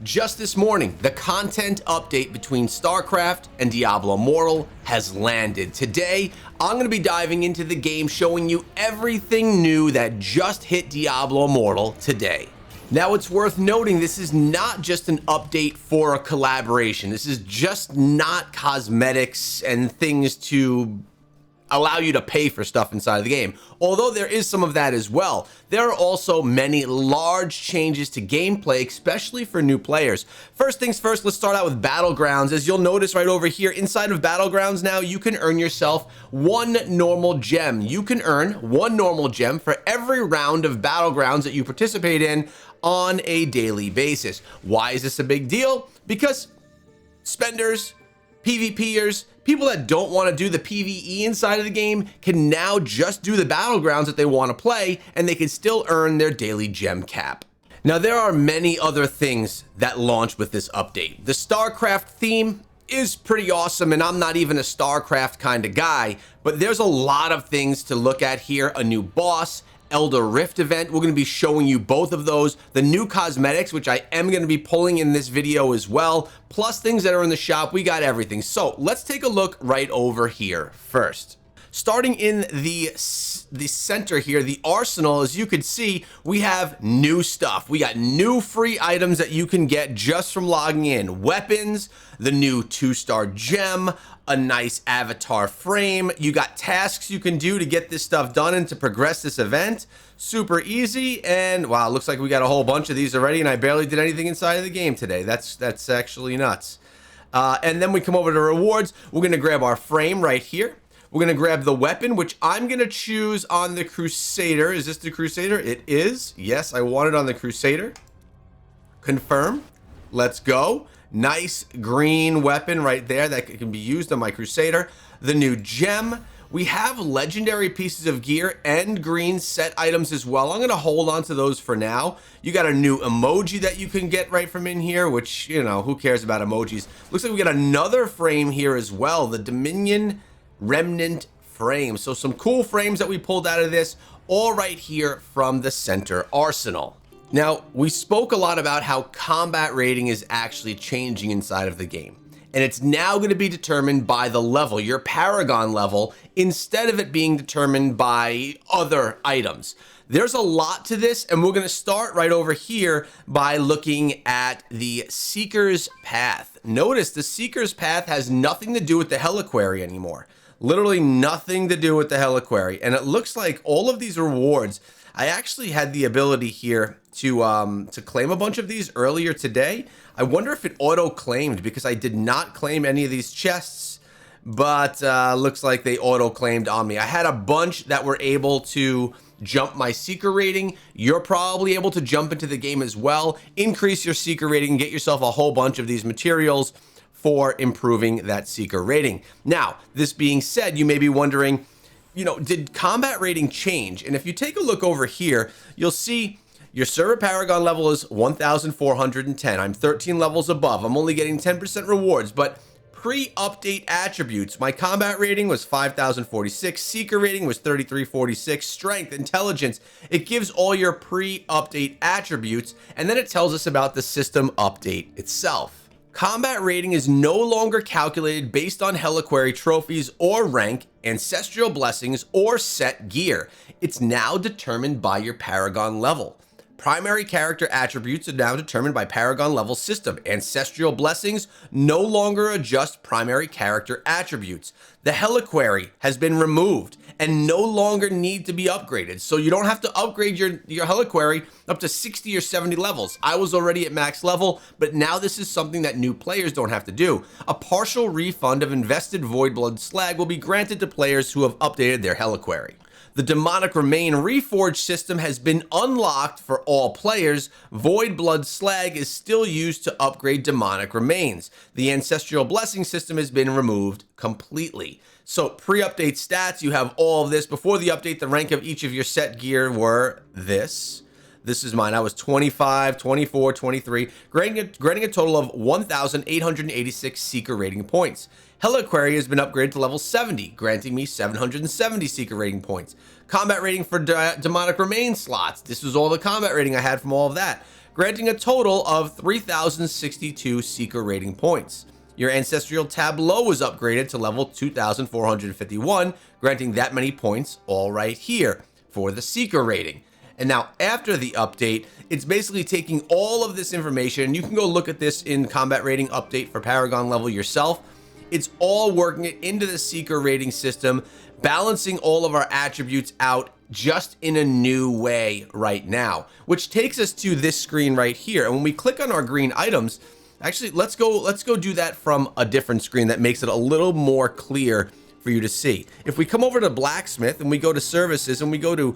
Just this morning, the content update between Starcraft and Diablo Immortal has landed. Today, I'm going to be diving into the game, showing you everything new that just hit Diablo Immortal today. Now, it's worth noting this is not just an update for a collaboration. This is just not cosmetics and things to allow you to pay for stuff inside of the game. Although there is some of that as well, there are also many large changes to gameplay, especially for new players. First things first, let's start out with Battlegrounds. As you'll notice right over here, inside of Battlegrounds now, you can earn yourself one normal gem. You can earn one normal gem for every round of Battlegrounds that you participate in on a daily basis. Why is this a big deal? Because spenders, PvPers, people that don't want to do the PvE inside of the game can now just do the Battlegrounds that they want to play, and they can still earn their daily gem cap. Now, there are many other things that launch with this update. The Starcraft theme is pretty awesome, and I'm not even a Starcraft kind of guy, but there's a lot of things to look at here. A new boss, Elder Rift event, we're going to be showing you both of those. The new cosmetics, which I am going to be pulling in this video as well, plus things that are in the shop. We got everything. So let's take a look right over here first. Starting in the center here, the arsenal, as you can see, we have new stuff. We got new free items that you can get just from logging in. Weapons, the new 2-star gem, a nice avatar frame. You got tasks you can do to get this stuff done and to progress this event. Super easy. And wow, looks like we got a whole bunch of these already, and I barely did anything inside of the game today. That's actually nuts. And then we come over to rewards. We're going to grab our frame right here. We're going to grab the weapon, which I'm going to choose on the Crusader. Is this the Crusader? It is. Yes, I want it on the Crusader. Confirm. Let's go. Nice green weapon right there that can be used on my Crusader. The new gem. We have legendary pieces of gear and green set items as well. I'm going to hold on to those for now. You got a new emoji that you can get right from in here, which, you know, who cares about emojis? Looks like we got another frame here as well. The Dominion Remnant frame. So some cool frames that we pulled out of this, all right here from the center arsenal. Now, we spoke a lot about how combat rating is actually changing inside of the game, and it's now going to be determined by the level, your Paragon level, instead of it being determined by other items. There's a lot to this, and we're going to start right over here by looking at the Seeker's Path. Notice the Seeker's Path has nothing to do with the Reliquary anymore. Literally nothing to do with the Reliquary. And it looks like all of these rewards, I actually had the ability here to claim a bunch of these earlier today. I wonder if it auto-claimed, because I did not claim any of these chests, but looks like they auto-claimed on me. I had a bunch that were able to jump my Seeker rating. You're probably able to jump into the game as well, increase your Seeker rating, get yourself a whole bunch of these materials for improving that Seeker rating. Now, this being said, you may be wondering, you know, did combat rating change? And if you take a look over here, you'll see your server Paragon level is 1,410. I'm 13 levels above. I'm only getting 10% rewards, but pre-update attributes, my combat rating was 5,046, Seeker rating was 3,346, strength, intelligence. It gives all your pre-update attributes, and then it tells us about the system update itself. Combat rating is no longer calculated based on Reliquary trophies or rank, ancestral blessings, or set gear. It's now determined by your Paragon level. Primary character attributes are now determined by Paragon level system. Ancestral blessings no longer adjust primary character attributes. The Reliquary has been removed and no longer need to be upgraded. So you don't have to upgrade your Reliquary up to 60 or 70 levels. I was already at max level, but now this is something that new players don't have to do. A partial refund of invested Voidblood slag will be granted to players who have updated their Reliquary. The Demonic Remain Reforged system has been unlocked for all players. Voidblood slag is still used to upgrade Demonic Remains. The Ancestral Blessing system has been removed completely. So pre-update stats, you have all of this. Before the update, the rank of each of your set gear were this. This is mine. I was 25, 24, 23, granting a total of 1,886 Seeker rating points. Reliquary has been upgraded to level 70, granting me 770 Seeker rating points. Combat rating for Demonic Remain slots. This was all the combat rating I had from all of that. granting a total of 3,062 Seeker rating points. Your Ancestral Tableau was upgraded to level 2,451, granting that many points all right here for the Seeker rating. And now after the update, it's basically taking all of this information, and you can go look at this in combat rating update for Paragon level yourself. It's all working it into the Seeker rating system, balancing all of our attributes out just in a new way right now, which takes us to this screen right here. And when we click on our green items, actually, let's go do that from a different screen that makes it a little more clear for you to see. If we come over to Blacksmith and we go to Services and we go to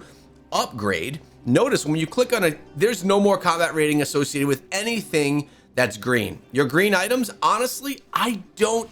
Upgrade, notice when you click on it, there's no more combat rating associated with anything that's green. Your green items, honestly, I don't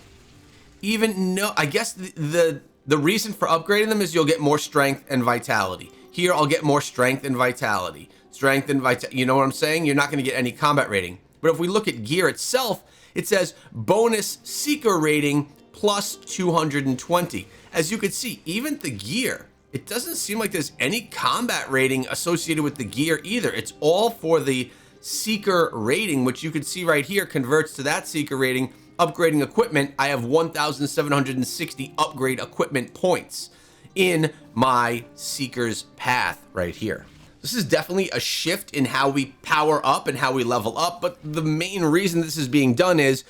even know. I guess the reason for upgrading them is you'll get more strength and vitality. Here, I'll get more strength and vitality. Strength and vitality, you know what I'm saying? You're not going to get any combat rating. But if we look at gear itself, it says bonus Seeker rating plus 220. As you can see, even the gear, it doesn't seem like there's any combat rating associated with the gear either. It's all for the Seeker rating, which you can see right here converts to that Seeker rating. Upgrading equipment, I have 1,760 upgrade equipment points in my Seeker's path right here. This is definitely a shift in how we power up and how we level up, but the main reason this is being done is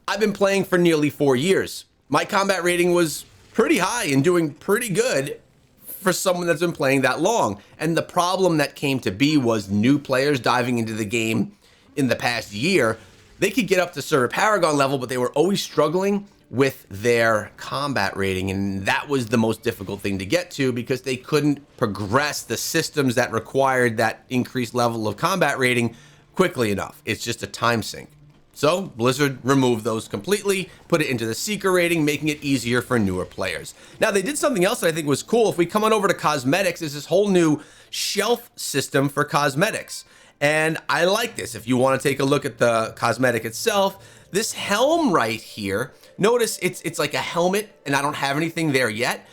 I've been playing for nearly 4 years. My combat rating was pretty high and doing pretty good for someone that's been playing that long. And the problem that came to be was new players diving into the game in the past year. They could get up to sort of Paragon level, but they were always struggling with their combat rating, and that was the most difficult thing to get to because they couldn't progress the systems that required that increased level of combat rating quickly enough. It's just a time sink. So Blizzard removed those completely, put it into the Seeker rating, making it easier for newer players. Now they did something else that I think was cool. If we come on over to cosmetics, there's this whole new shelf system for cosmetics. And I like this. If you want to take a look at the cosmetic itself, this helm right here, notice it's like a helmet and I don't have anything there yet.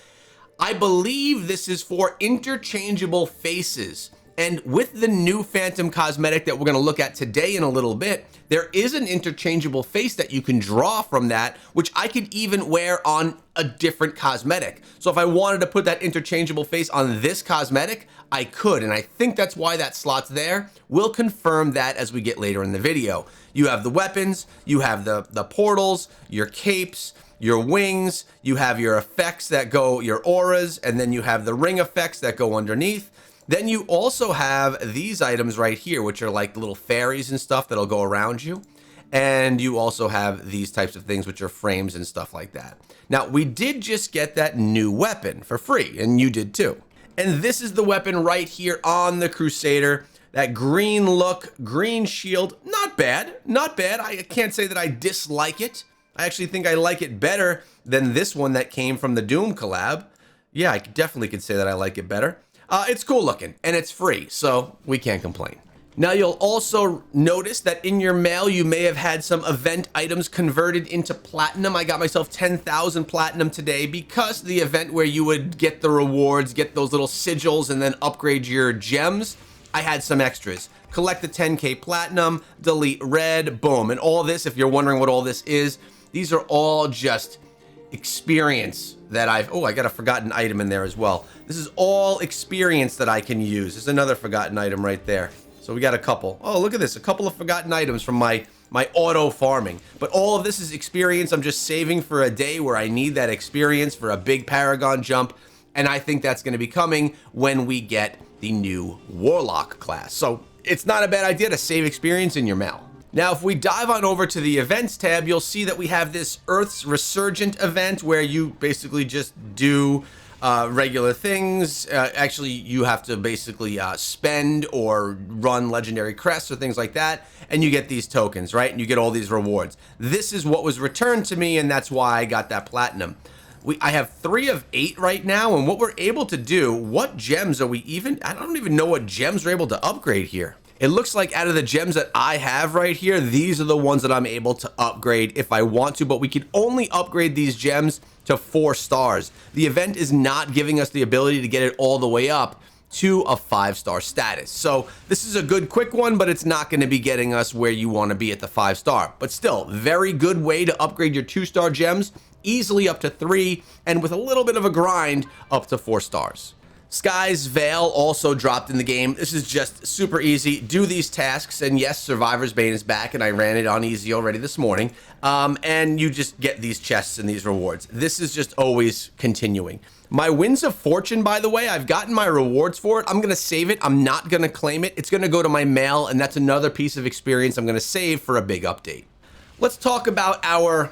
I believe this is for interchangeable faces. And with the new Phantom cosmetic that we're going to look at today in a little bit, there is an interchangeable face that you can draw from that, which I could even wear on a different cosmetic. So if I wanted to put that interchangeable face on this cosmetic, I could. And I think that's why that slot's there. We'll confirm that as we get later in the video. You have the weapons, you have the portals, your capes, your wings, you have your effects that go, your auras, and then you have the ring effects that go underneath. Then you also have these items right here, which are like little fairies and stuff that'll go around you. And you also have these types of things, which are frames and stuff like that. Now, we did just get that new weapon for free, and you did too. And this is the weapon right here on the Crusader. That green look, green shield, not bad, not bad. I can't say that I dislike it. I actually think I like it better than this one that came from the Doom collab. Yeah, I definitely could say that I like it better. It's cool looking and it's free, so we can't complain. Now you'll also notice that in your mail you may have had some event items converted into platinum. I got myself 10,000 platinum today because the event where you would get the rewards, get those little sigils and then upgrade your gems, I had some extras. Collect the 10k platinum, delete red, boom. And all this, if you're wondering what all this is, these are all just experience that I got a forgotten item in there as well. This is all experience that I can use. There's another forgotten item right there. So we got a couple. Oh, look at this, a couple of forgotten items from my auto farming. But all of this is experience I'm just saving for a day where I need that experience for a big Paragon jump. And I think that's going to be coming when we get the new Warlock class. So it's not a bad idea to save experience in your mail. Now, if we dive on over to the events tab, you'll see that we have this Earth's Resurgent event where you basically just do regular things. Actually, you have to basically spend or run legendary crests or things like that, and you get these tokens, right? And you get all these rewards. This is what was returned to me, and that's why I got that platinum. I have 3 of 8 right now, and what we're able to do, what gems are we even, I don't even know what gems we're able to upgrade here. It looks like out of the gems that I have right here, these are the ones that I'm able to upgrade if I want to, but we can only upgrade these gems to 4 stars. The event is not giving us the ability to get it all the way up to a 5-star status. So this is a good quick one, but it's not going to be getting us where you want to be at the 5-star. But still, very good way to upgrade your 2-star gems, easily up to 3, and with a little bit of a grind, up to 4 stars. Sky's Veil also dropped in the game. This is just super easy. Do these tasks, and yes, Survivor's Bane is back, and I ran it on easy already this morning. And you just get these chests and these rewards. This is just always continuing. My Winds of Fortune, by the way, I've gotten my rewards for it. I'm going to save it. I'm not going to claim it. It's going to go to my mail, and that's another piece of experience I'm going to save for a big update. Let's talk about our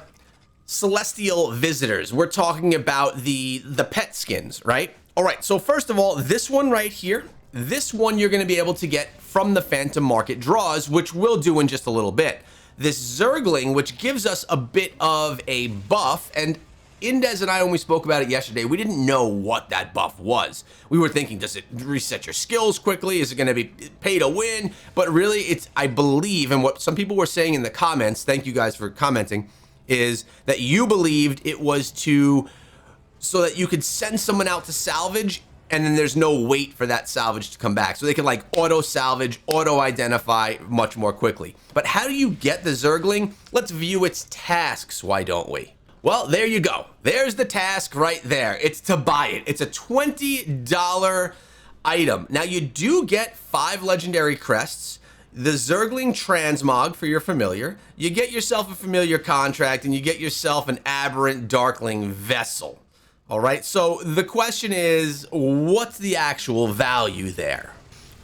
Celestial Visitors. We're talking about the pet skins, right? All right, so first of all, this one right here, this one you're going to be able to get from the Phantom Market draws, which we'll do in just a little bit. This Zergling, which gives us a bit of a buff, and Indez and I, when we spoke about it yesterday, we didn't know what that buff was. We were thinking, does it reset your skills quickly? Is it going to be pay to win? But really, it's, I believe, and what some people were saying in the comments, thank you guys for commenting, is that you believed it was so that you could send someone out to salvage, and then there's no wait for that salvage to come back. So they can like auto salvage, auto identify much more quickly. But how do you get the Zergling? Let's view its tasks, why don't we? Well, there you go. There's the task right there. It's to buy it. It's a $20 item. Now you do get 5 legendary crests, the Zergling Transmog for your familiar. You get yourself a familiar contract, and you get yourself an aberrant Darkling vessel. All right, so the question is, what's the actual value there?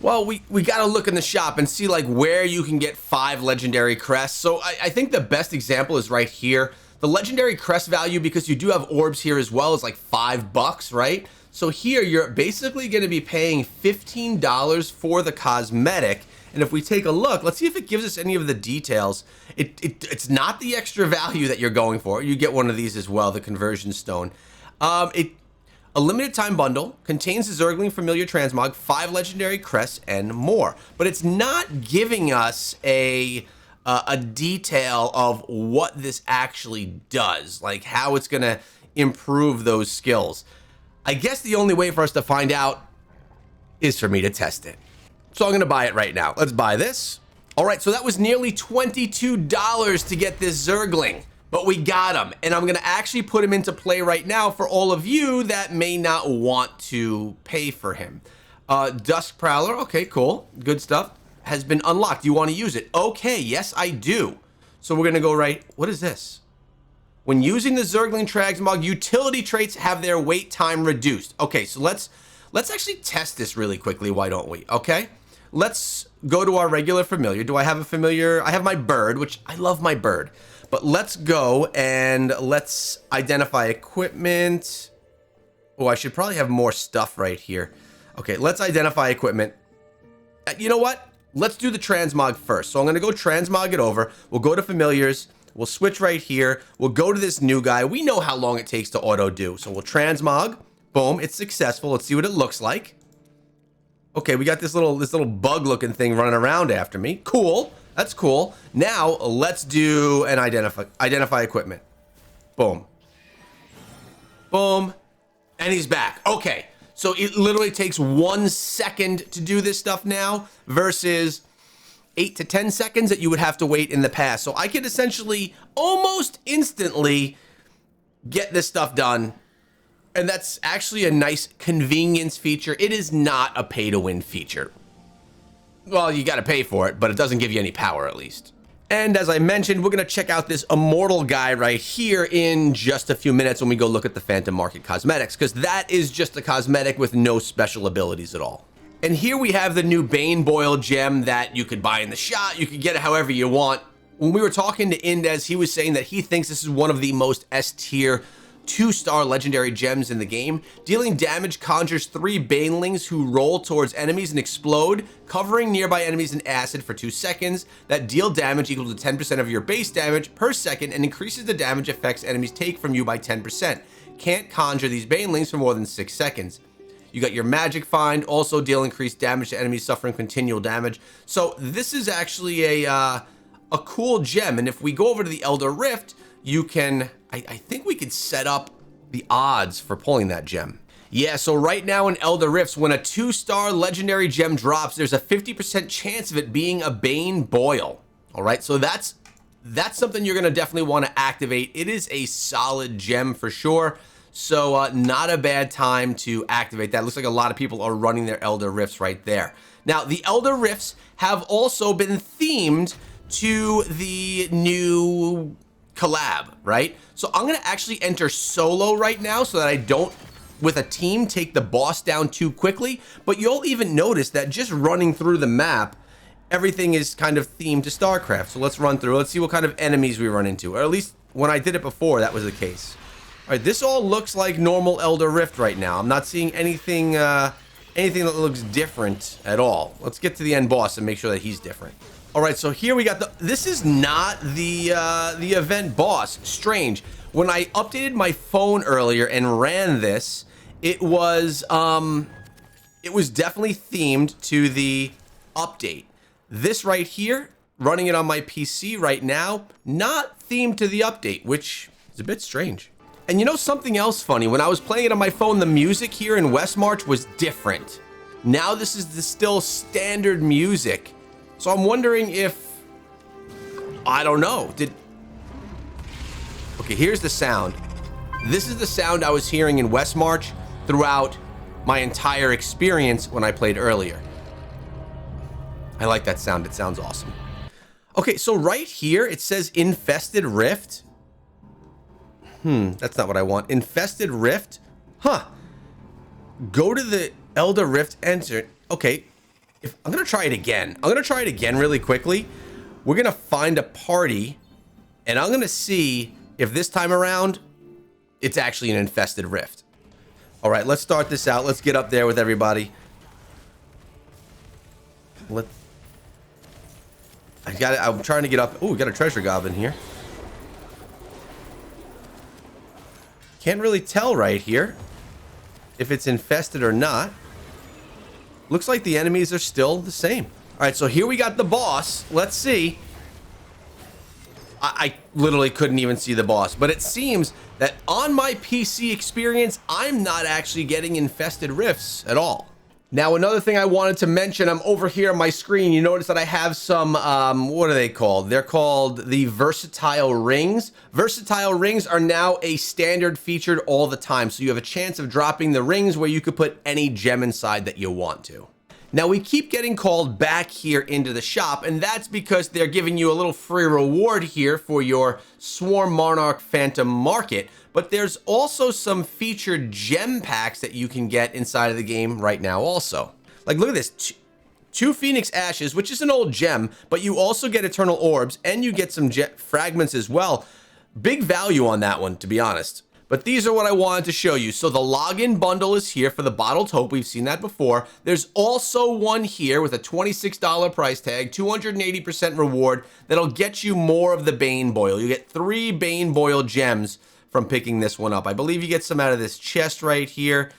Well, we got to look in the shop and see like where you can get 5 legendary crests. So I think the best example is right here. The legendary crest value, because you do have orbs here as well, is like $5, right? So here you're basically going to be paying $15 for the cosmetic. And if we take a look, let's see if it gives us any of the details. It's not the extra value that you're going for. You get one of these as well, the conversion stone. A limited time bundle contains the Zergling Familiar Transmog, 5 legendary crests, and more. But it's not giving us a detail of what this actually does, like how it's going to improve those skills. I guess the only way for us to find out is for me to test it. So I'm going to buy it right now. Let's buy this. All right, so that was nearly $22 to get this Zergling. But we got him, and I'm going to actually put him into play right now for all of you that may not want to pay for him. Dusk Prowler, okay, cool, good stuff, has been unlocked. Do you want to use it? Okay, yes, I do. So we're going to go right, what is this? When using the Zergling Transmog, utility traits have their wait time reduced. Okay, so let's actually test this really quickly, why don't we? Okay, let's go to our regular familiar. Do I have a familiar? I have my bird, which I love my bird. But let's go and let's identify equipment. Oh, I should probably have more stuff right here. Okay, let's identify equipment. You know what? Let's do the transmog first. So I'm going to go transmog it over. We'll go to familiars. We'll switch right here. We'll go to this new guy. We know how long it takes to auto do. So we'll transmog. Boom, it's successful. Let's see what it looks like. Okay, we got this little bug looking thing running around after me. Cool. That's cool. Now let's do an identify equipment. Boom. Boom. And he's back. Okay. So it literally takes 1 second to do this stuff now versus 8 to 10 seconds that you would have to wait in the past. So I could essentially almost instantly get this stuff done. And that's actually a nice convenience feature. It is not a pay to win feature. Well, you got to pay for it, but it doesn't give you any power at least. And as I mentioned, we're going to check out this Immortal guy right here in just a few minutes when we go look at the Phantom Market cosmetics, because that is just a cosmetic with no special abilities at all. And here we have the new Baneboil gem that you could buy in the shop. You could get it however you want. When we were talking to Indez, he was saying that he thinks this is one of the most S-tier 2-star legendary gems in the game. Dealing damage conjures 3 banelings who roll towards enemies and explode, covering nearby enemies in acid for 2 seconds that deal damage equal to 10% of your base damage per second and increases the damage effects enemies take from you by 10%. Can't conjure these banelings for more than 6 seconds. You got your magic find, also deal increased damage to enemies suffering continual damage. So this is actually a cool gem, and if we go over to the Elder Rift, you can, I think we could set up the odds for pulling that gem. Yeah, so right now in Elder Rifts, when a 2-star legendary gem drops, there's a 50% chance of it being a Baneboil. All right, so that's something you're going to definitely want to activate. It is a solid gem for sure. So not a bad time to activate that. Looks like a lot of people are running their Elder Rifts right there. Now, the Elder Rifts have also been themed to the new collab, right? So I'm going to actually enter solo right now so that I don't, with a team, take the boss down too quickly. But you'll even notice that just running through the map, everything is kind of themed to StarCraft. So let's run through. Let's see what kind of enemies we run into. Or at least when I did it before, that was the case. All right, this all looks like normal Elder Rift right now. I'm not seeing anything anything that looks different at all. Let's get to the end boss and make sure that he's different. All right, so here we got this is not the event boss. Strange. When I updated my phone earlier and ran this, it was definitely themed to the update. This right here, running it on my PC right now, not themed to the update, which is a bit strange. And you know something else funny? When I was playing it on my phone, the music here in Westmarch was different. Now this is the still standard music. So I'm wondering if, I don't know, okay, here's the sound. This is the sound I was hearing in Westmarch throughout my entire experience when I played earlier. I like that sound, it sounds awesome. Okay, so right here, it says Infested Rift. That's not what I want. Infested Rift? Huh. Go to the Elder Rift, enter. Okay, I'm gonna try it again. I'm gonna try it again really quickly. We're gonna find a party, and I'm gonna see if this time around, it's actually an Infested Rift. All right, let's start this out. Let's get up there with everybody. I'm trying to get up. Oh, we got a treasure goblin here. Can't really tell right here if it's infested or not. Looks like the enemies are still the same. All right, so here we got the boss. Let's see. I literally couldn't even see the boss, but it seems that on my PC experience, I'm not actually getting infested rifts at all. Now, another thing I wanted to mention, I'm over here on my screen. You notice that I have some, what are they called? They're called the Versatile Rings. Versatile Rings are now a standard featured all the time. So you have a chance of dropping the rings where you could put any gem inside that you want to. Now, we keep getting called back here into the shop, and that's because they're giving you a little free reward here for your Swarm Monarch Phantom Market, but there's also some featured gem packs that you can get inside of the game right now also. Like, look at this, 2 Phoenix Ashes, which is an old gem, but you also get Eternal Orbs, and you get some fragments as well. Big value on that one, to be honest. But these are what I wanted to show you. So the login bundle is here for the Bottled Hope. We've seen that before. There's also one here with a $26 price tag, 280% reward that'll get you more of the Baneboil. You get 3 Baneboil gems from picking this one up. I believe you get some out of this chest right here.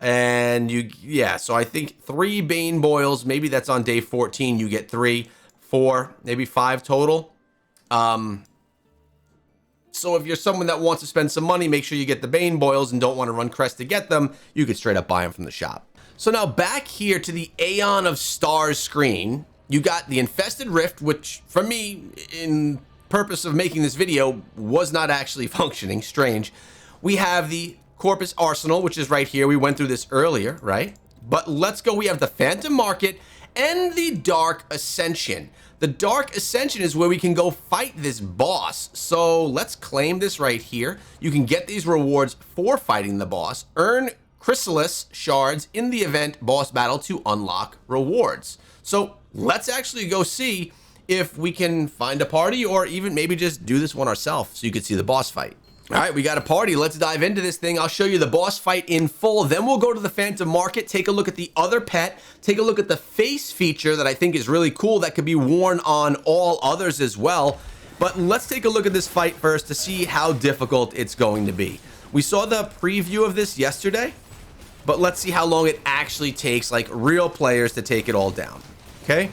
And yeah, so I think 3 Baneboils, maybe that's on day 14, you get 3, 4, maybe 5 total. So if you're someone that wants to spend some money, make sure you get the Baneboils and don't want to run Crest to get them, you could straight up buy them from the shop. So now back here to the Aeon of Stars screen, you got the Infested Rift, which for me, in purpose of making this video, was not actually functioning, strange. We have the Corpus Arsenal, which is right here. We went through this earlier, right? But let's go, we have the Phantom Market and the Dark Ascension. The Dark Ascension is where we can go fight this boss. So let's claim this right here. You can get these rewards for fighting the boss. Earn Chrysalis shards in the event boss battle to unlock rewards. So let's actually go see if we can find a party or even maybe just do this one ourselves so you can see the boss fight. All right, we got a party. Let's dive into this thing. I'll show you the boss fight in full. Then we'll go to the Phantom Market, take a look at the other pet, take a look at the face feature that I think is really cool that could be worn on all others as well. But let's take a look at this fight first to see how difficult it's going to be. We saw the preview of this yesterday, but let's see how long it actually takes, like real players, to take it all down. Okay?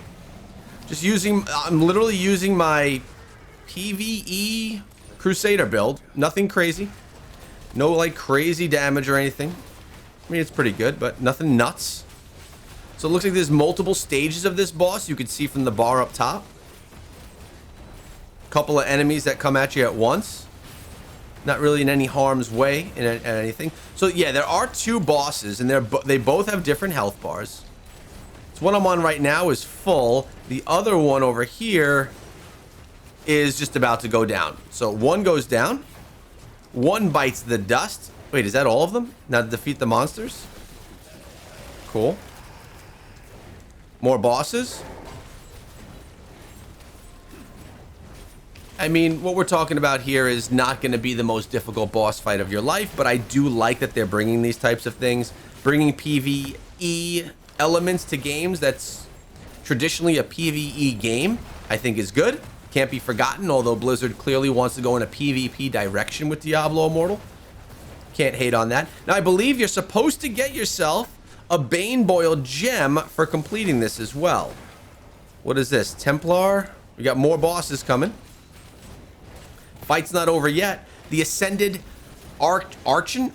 I'm literally using my PvE Crusader build. Nothing crazy. No like crazy damage or anything. I mean, it's pretty good, but nothing nuts. So it looks like there's multiple stages of this boss. You can see from the bar up top. Couple of enemies that come at you at once. Not really in any harm's way in anything. So yeah, there are two bosses, and they both have different health bars. So one I'm on right now is full. The other one over here is just about to go down. So one goes down. One bites the dust. Wait, is that all of them? Now to defeat the monsters? Cool. More bosses. I mean, what we're talking about here is not going to be the most difficult boss fight of your life, but I do like that they're bringing these types of things. Bringing PvE elements to games that's traditionally a PvE game, I think is good. Can't be forgotten, although Blizzard clearly wants to go in a PvP direction with Diablo Immortal. Can't hate on that. Now, I believe you're supposed to get yourself a Baneboil gem for completing this as well. What is this? Templar? We got more bosses coming. Fight's not over yet. The Ascended Archon?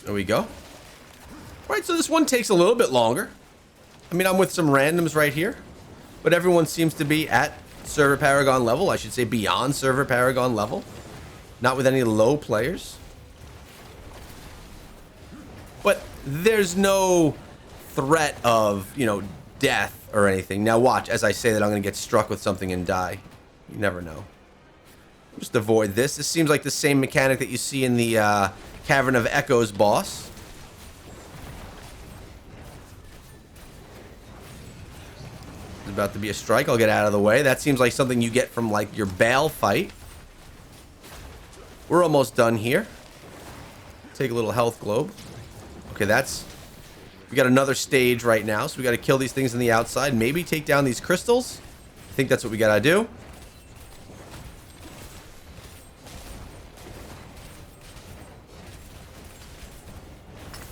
There we go. Right, so this one takes a little bit longer. I mean, I'm with some randoms right here, but everyone seems to be at Server Paragon level. I should say beyond Server Paragon level. Not with any low players. But there's no threat of, you know, death or anything. Now watch, as I say that, I'm going to get struck with something and die. You never know. Just avoid this. This seems like the same mechanic that you see in the Cavern of Echoes boss. There's about to be a strike. I'll get out of the way. That seems like something you get from, like, your Baal fight. We're almost done here. Take a little health globe. Okay, we got another stage right now, so we got to kill these things on the outside. Maybe take down these crystals. I think that's what we got to do.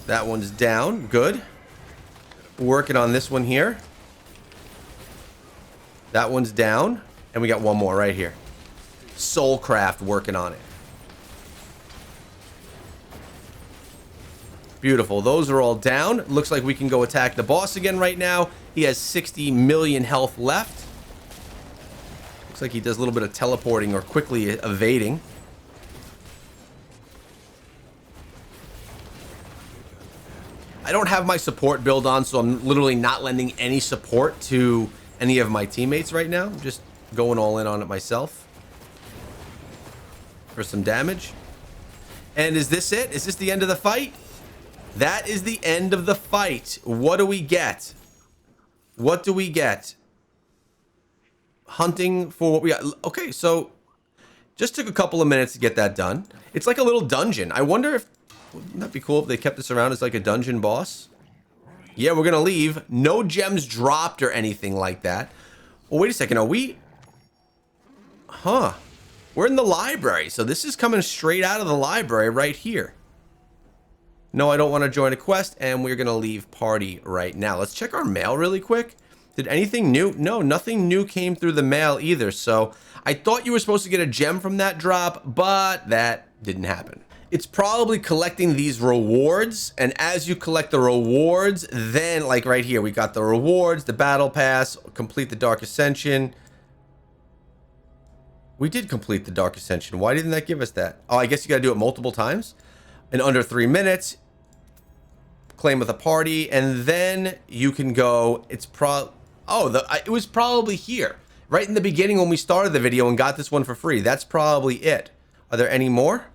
That one's down. Good. Working on this one here. That one's down. And we got one more right here. Soulcraft working on it. Beautiful. Those are all down. Looks like we can go attack the boss again right now. He has 60 million health left. Looks like he does a little bit of teleporting or quickly evading. I don't have my support build on, so I'm literally not lending any support to any of my teammates right now. I'm just going all in on it myself for some damage. And is this it? Is this the end of the fight? That is the end of the fight. What do we get? What do we get? Hunting for what we got. Okay, so just took a couple of minutes to get that done. It's like a little dungeon. I wonder if, wouldn't that be cool if they kept this around as like a dungeon boss? Yeah, we're gonna leave. No gems dropped or anything like that. Well, wait a second. Are we? Huh. We're in the library. So this is coming straight out of the library right here. No, I don't want to join a quest, and we're going to leave party right now. Let's check our mail really quick. Did anything new? No, nothing new came through the mail either. So I thought you were supposed to get a gem from that drop, but that didn't happen. It's probably collecting these rewards, and as you collect the rewards, then, like right here, we got the rewards, the battle pass, complete the Dark Ascension. We did complete the Dark Ascension. Why didn't that give us that? Oh, I guess you got to do it multiple times. In under 3 minutes. Claim with a party, and then you can go. It's it was probably here right in the beginning when we started the video and got this one for free. That's probably it. Are there any more?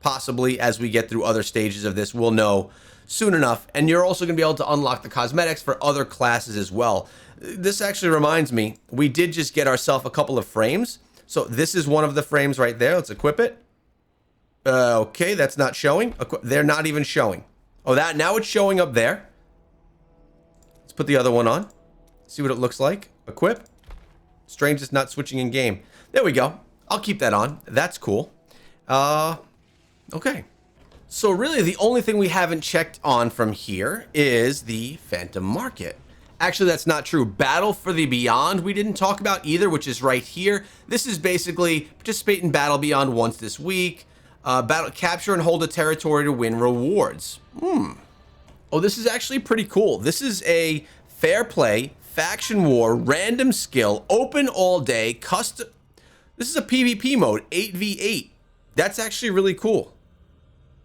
Possibly. As we get through other stages of this, we'll know soon enough. And you're also going to be able to unlock the cosmetics for other classes as well. This actually reminds me, we did just get ourselves a couple of frames. So this is one of the frames right there. Let's equip it. Okay, that's not showing. They're not even showing. Oh, that now it's showing up there. Let's put the other one on. See what it looks like. Equip. Strange it's not switching in game. There we go. I'll keep that on. That's cool. Okay. So really the only thing we haven't checked on from here is the Phantom Market. Actually, that's not true. Battle for the Beyond we didn't talk about either, which is right here. This is basically participate in Battle Beyond once this week. Capture and hold a territory to win rewards. Oh, this is actually pretty cool. This is a fair play, faction war, random skill, open all day, custom. This is a PvP mode, 8v8. That's actually really cool.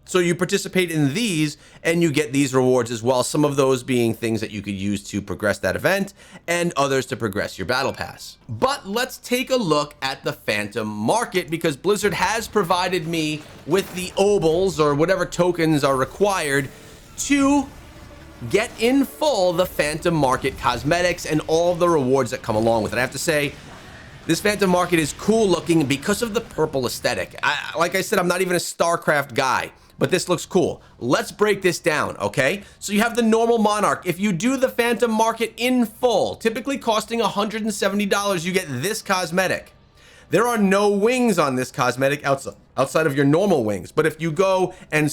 So you participate in these and you get these rewards as well. Some of those being things that you could use to progress that event and others to progress your battle pass. But let's take a look at the Phantom Market, because Blizzard has provided me with the obols or whatever tokens are required to get in full the Phantom Market cosmetics and all the rewards that come along with it. I have to say, this Phantom Market is cool looking because of the purple aesthetic. Like I said, I'm not even a Starcraft guy, but this looks cool. Let's break this down, okay? So you have the normal Monarch. If you do the Phantom Market in full, typically costing $170, you get this cosmetic. There are no wings on this cosmetic outside of your normal wings, but if you go and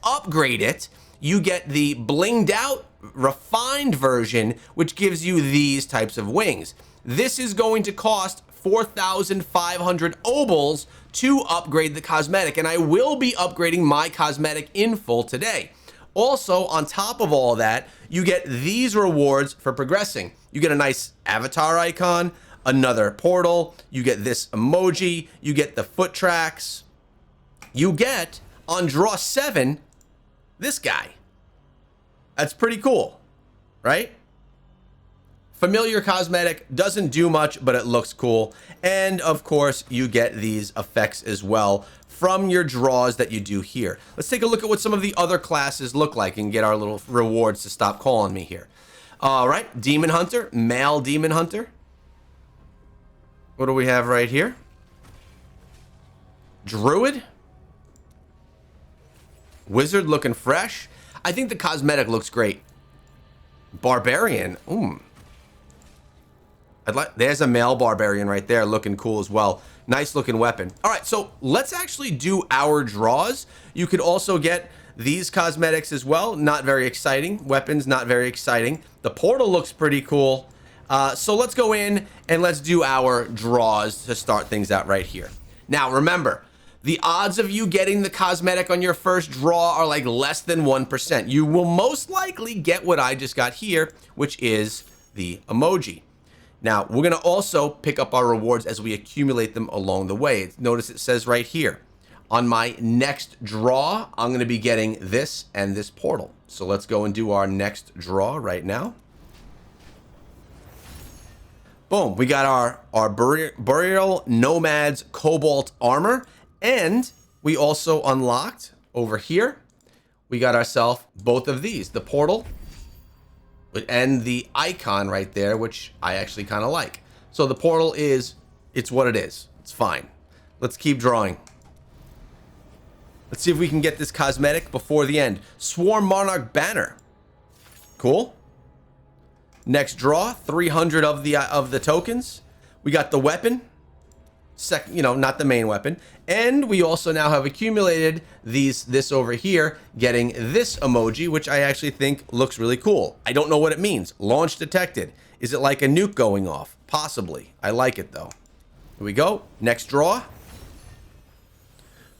upgrade it, you get the blinged out, refined version, which gives you these types of wings. This is going to cost 4,500 obols to upgrade the cosmetic, and I will be upgrading my cosmetic in full today. Also, on top of all that, you get these rewards for progressing. You get a nice avatar icon, another portal, you get this emoji, you get the foot tracks, you get, on draw 7, this guy. That's pretty cool, right? Familiar cosmetic, doesn't do much, but it looks cool. And of course, you get these effects as well from your draws that you do here. Let's take a look at what some of the other classes look like and get our little rewards to stop calling me here. All right, Demon Hunter, male Demon Hunter. What do we have right here? Druid. Wizard looking fresh. I think the cosmetic looks great. Barbarian. There's a male barbarian right there looking cool as well. Nice looking weapon. All right, so let's actually do our draws. You could also get these cosmetics as well. Not very exciting. Weapons, not very exciting. The portal looks pretty cool. So let's go in and let's do our draws to start things out right here. Now, remember, the odds of you getting the cosmetic on your first draw are like less than 1%. You will most likely get what I just got here, which is the emoji. Now, we're going to also pick up our rewards as we accumulate them along the way. Notice it says right here, on my next draw, I'm going to be getting this and this portal. So let's go and do our next draw right now. Boom, we got our Burial Nomad's Cobalt Armor. And we also unlocked over here, we got ourselves both of these, the portal and the icon right there, which I actually kind of like. So the portal it's what it is. It's fine. Let's keep drawing. Let's see if we can get this cosmetic before the end. Swarm Monarch Banner. Cool. Next draw, 300 of the tokens. We got the weapon. Not the main weapon. And we also now have accumulated this over here, getting this emoji, which I actually think looks really cool. I don't know what it means. Launch detected. Is it like a nuke going off? Possibly. I like it though. Here we go. Next draw.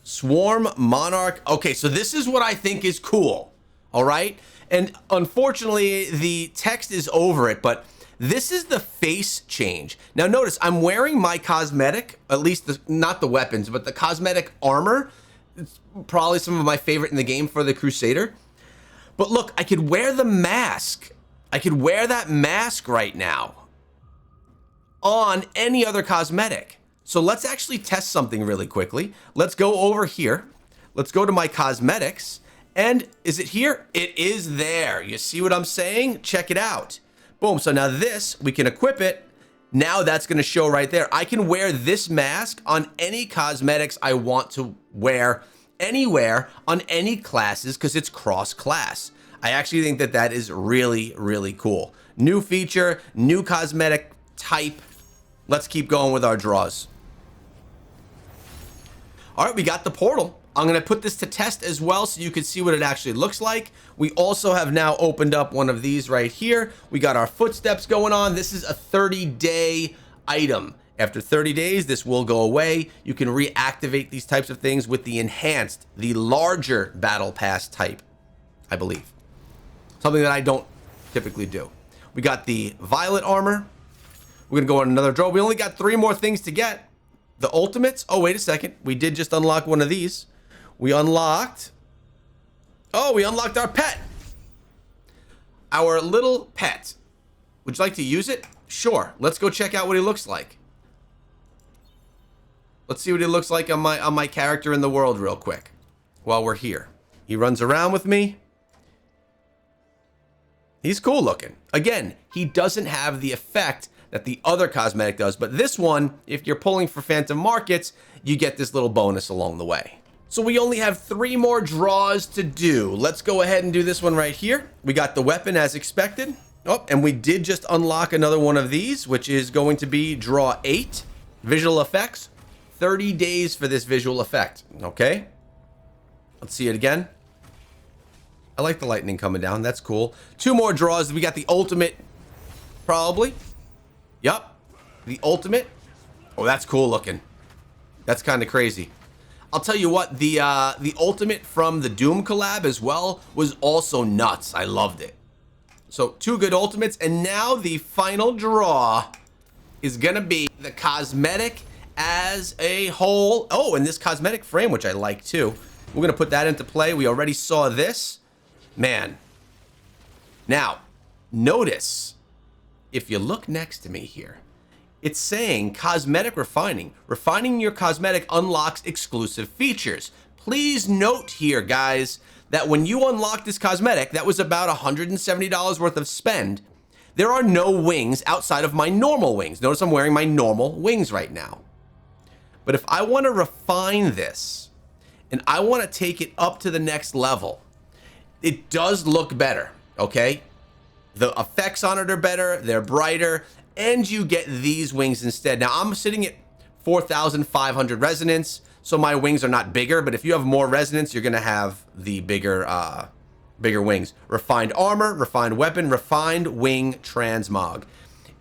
Swarm Monarch. Okay, so this is what I think is cool. All right. And unfortunately, the text is over it, but this is the face change. Now notice I'm wearing my cosmetic, at least not the weapons, but the cosmetic armor. It's probably some of my favorite in the game for the Crusader. But look, I could wear the mask. I could wear that mask right now on any other cosmetic. So let's actually test something really quickly. Let's go over here. Let's go to my cosmetics. And is it here? It is there. You see what I'm saying? Check it out. Boom. So now this, we can equip it. Now that's going to show right there. I can wear this mask on any cosmetics I want to wear anywhere on any classes because it's cross-class. I actually think that that is really, really cool. New feature, new cosmetic type. Let's keep going with our draws. All right, we got the portal. I'm going to put this to test as well so you can see what it actually looks like. We also have now opened up one of these right here. We got our footsteps going on. This is a 30-day item. After 30 days, this will go away. You can reactivate these types of things with the enhanced, the larger battle pass type, I believe. Something that I don't typically do. We got the violet armor. We're going to go on another draw. We only got 3 more things to get. The ultimates. Oh, wait a second. We did just unlock one of these. We unlocked our pet. Our little pet. Would you like to use it? Sure. Let's go check out what he looks like. Let's see what he looks like on my character in the world real quick while we're here. He runs around with me. He's cool looking. Again, he doesn't have the effect that the other cosmetic does, but this one, if you're pulling for Phantom Markets, you get this little bonus along the way. So we only have 3 more draws to do. Let's go ahead and do this one right here. We got the weapon as expected. Oh, and we did just unlock another one of these, which is going to be draw 8. Visual effects, 30 days for this visual effect. Okay. Let's see it again. I like the lightning coming down. That's cool. 2 more draws. We got the ultimate, probably. Yup. The ultimate. Oh, that's cool looking. That's kind of crazy. I'll tell you what, the ultimate from the Doom collab as well was also nuts. I loved it. So 2 good ultimates, and now the final draw is gonna be the cosmetic as a whole. Oh, and this cosmetic frame, which I like too. We're gonna put that into play. We already saw this. Man. Now, notice, if you look next to me here, it's saying cosmetic refining. Refining your cosmetic unlocks exclusive features. Please note here, guys, that when you unlock this cosmetic, that was about $170 worth of spend. There are no wings outside of my normal wings. Notice I'm wearing my normal wings right now. But if I want to refine this and I want to take it up to the next level, it does look better, okay? The effects on it are better, they're brighter, and you get these wings instead. Now, I'm sitting at 4,500 resonance, so my wings are not bigger, but if you have more resonance, you're gonna have the bigger wings. Refined armor, refined weapon, refined wing transmog.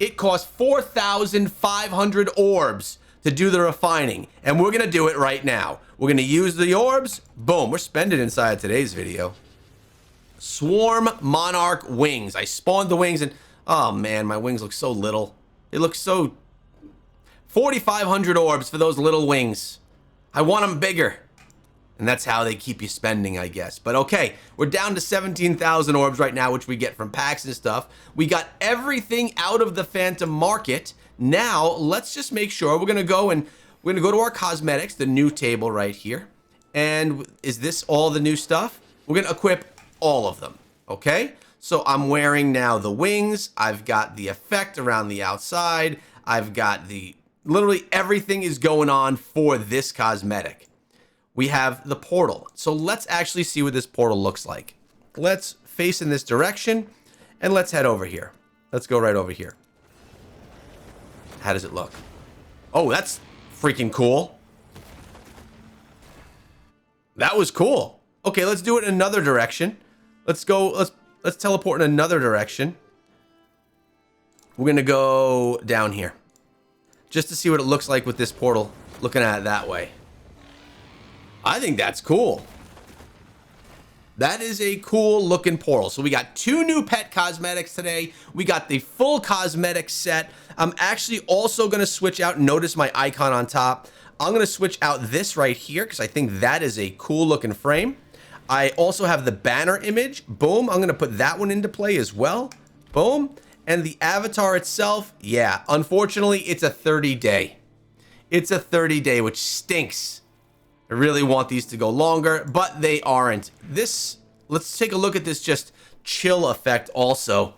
It costs 4,500 orbs to do the refining, and we're gonna do it right now. We're gonna use the orbs. Boom, we're spending inside today's video. Swarm Monarch wings. I spawned the wings and oh man, my wings look so little. They look so... 4,500 orbs for those little wings. I want them bigger. And that's how they keep you spending, I guess. But okay, we're down to 17,000 orbs right now, which we get from packs and stuff. We got everything out of the Phantom Market. Now, let's just make sure we're gonna go to our cosmetics, the new table right here. And is this all the new stuff? We're gonna equip all of them, okay? So I'm wearing now the wings. I've got the effect around the outside. I've got literally everything is going on for this cosmetic. We have the portal. So let's actually see what this portal looks like. Let's face in this direction and let's head over here. Let's go right over here. How does it look? Oh, that's freaking cool. That was cool. Okay, let's do it in another direction. Let's teleport in another direction. We're gonna go down here just to see what it looks like with this portal, looking at it that way. I think that's cool. That is a cool looking portal. So we got 2 new pet cosmetics today. We got the full cosmetic set. I'm actually also gonna switch out, notice my icon on top. I'm gonna switch out this right here because I think that is a cool looking frame. I also have the banner image. Boom. I'm going to put that one into play as well. Boom. And the avatar itself, yeah, unfortunately, it's a 30-day. It's a 30-day, which stinks. I really want these to go longer, but they aren't. Let's take a look at this just chill effect also.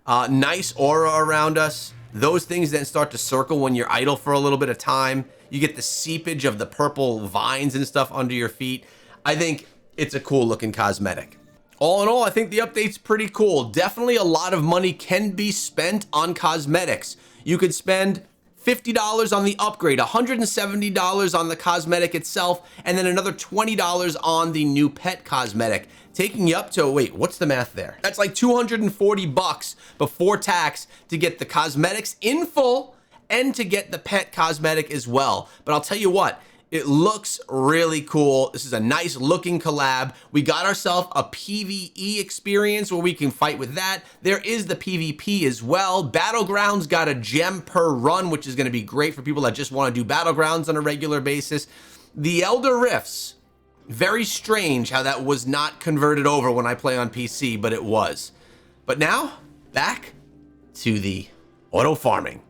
Nice aura around us. Those things then start to circle when you're idle for a little bit of time. You get the seepage of the purple vines and stuff under your feet. I think it's a cool looking cosmetic. All in all, I think the update's pretty cool. Definitely a lot of money can be spent on cosmetics. You could spend $50 on the upgrade, $170 on the cosmetic itself, and then another $20 on the new pet cosmetic, taking you up to, wait, what's the math there? That's like 240 bucks before tax to get the cosmetics in full and to get the pet cosmetic as well. But I'll tell you what, it looks really cool. This is a nice looking collab. We got ourselves a PvE experience where we can fight with that. There is the PvP as well. Battlegrounds got a gem per run, which is gonna be great for people that just wanna do Battlegrounds on a regular basis. The Elder Rifts, very strange how that was not converted over when I play on PC, but it was. But now, back to the auto farming.